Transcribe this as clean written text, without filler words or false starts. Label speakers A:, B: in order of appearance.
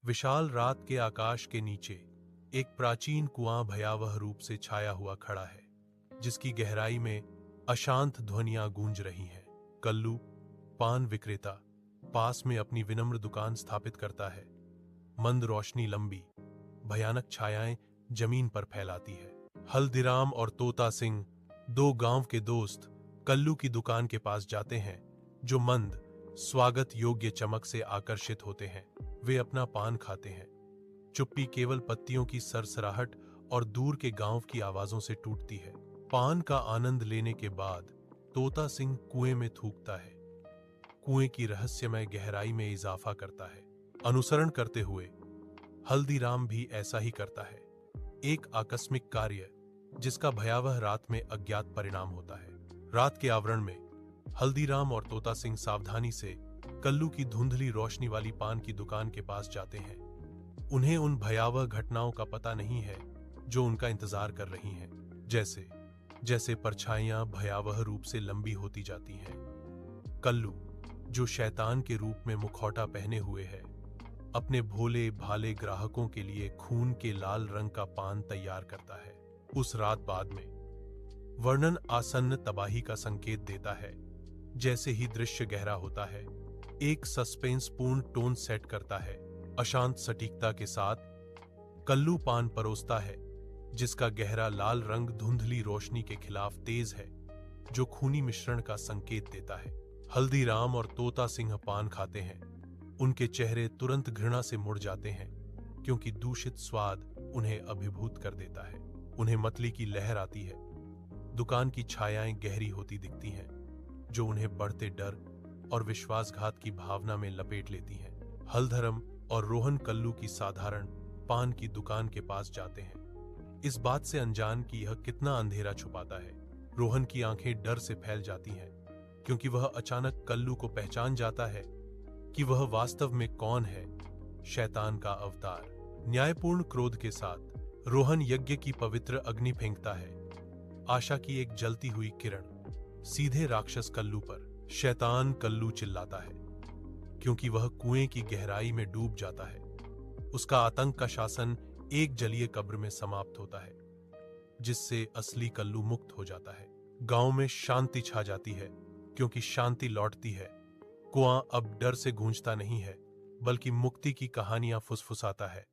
A: विशाल रात के आकाश के नीचे एक प्राचीन कुआं भयावह रूप से छाया हुआ खड़ा है, जिसकी गहराई में अशांत ध्वनियां गूंज रही हैं। कल्लू, पान विक्रेता, पास में अपनी विनम्र दुकान स्थापित करता है। मंद रोशनी लंबी, भयानक छायाएं जमीन पर फैलाती है। हल्दीराम और तोता सिंह, दो गांव के दोस्त, कल्लू की दुकान के पास जाते हैं, जो मंद, स्वागत योग्य चमक से आकर्षित होते हैं। वे अपना पान खाते हैं। चुप्पी केवल पत्तियों की सरसराहट और दूर के गांव की आवाजों से टूटती है। पान का आनंद लेने के बाद तोता सिंह कुएं में थूकता है। कुएं की रहस्यमय गहराई में इजाफा करता है। अनुसरण करते हुए हल्दीराम भी ऐसा ही करता है। एक आकस्मिक कार्य जिसका भयावह रात में अज्ञात परिणाम होता है। रात के आवरण में हल्दीराम और तोता सिंह सावधानी से कल्लू की धुंधली रोशनी वाली पान की दुकान के पास जाते हैं। उन्हें उन भयावह घटनाओं का पता नहीं है जो उनका इंतजार कर रही हैं। जैसे जैसे परछाइयां भयावह रूप से लंबी होती जाती हैं। कल्लू, जो शैतान के रूप में मुखौटा पहने हुए है, अपने भोले भाले ग्राहकों के लिए खून के लाल रंग का पान तैयार करता है। उस रात बाद में वर्णन आसन्न तबाही का संकेत देता है। जैसे ही दृश्य गहरा होता है, एक सस्पेंस पूर्ण टोन सेट करता है। अशांत सटीकता के साथ कल्लू पान परोसता है, जिसका गहरा लाल रंग धुंधली रोशनी के खिलाफ तेज है, जो खूनी मिश्रण का संकेत देता है। हल्दीराम और तोता सिंह पान खाते हैं। उनके चेहरे तुरंत घृणा से मुड़ जाते हैं, क्योंकि दूषित स्वाद उन्हें अभिभूत कर देता है। उन्हें मतली की लहर आती है। दुकान की छायाएं गहरी होती दिखती हैं, जो उन्हें बढ़ते डर और विश्वासघात की भावना में लपेट लेती हैं। हल्धरम और रोहन कल्लू की साधारण पान की दुकान के पास जाते हैं, इस बात से अनजान कि यह कितना अंधेरा छुपाता है। रोहन की आंखें डर से फैल जाती हैं, क्योंकि वह अचानक कल्लू को पहचान जाता है कि वह वास्तव में कौन है, शैतान का अवतार। न्यायपूर्ण क्रोध के साथ रोहन यज्ञ की पवित्र अग्नि फेंकता है, आशा की एक जलती हुई किरण सीधे राक्षस कल्लू पर। शैतान कल्लू चिल्लाता है, क्योंकि वह कुएं की गहराई में डूब जाता है। उसका आतंक का शासन एक जलीय कब्र में समाप्त होता है, जिससे असली कल्लू मुक्त हो जाता है। गांव में शांति छा जाती है, क्योंकि शांति लौटती है। कुआं अब डर से गूंजता नहीं है, बल्कि मुक्ति की कहानियां फुसफुसाता है।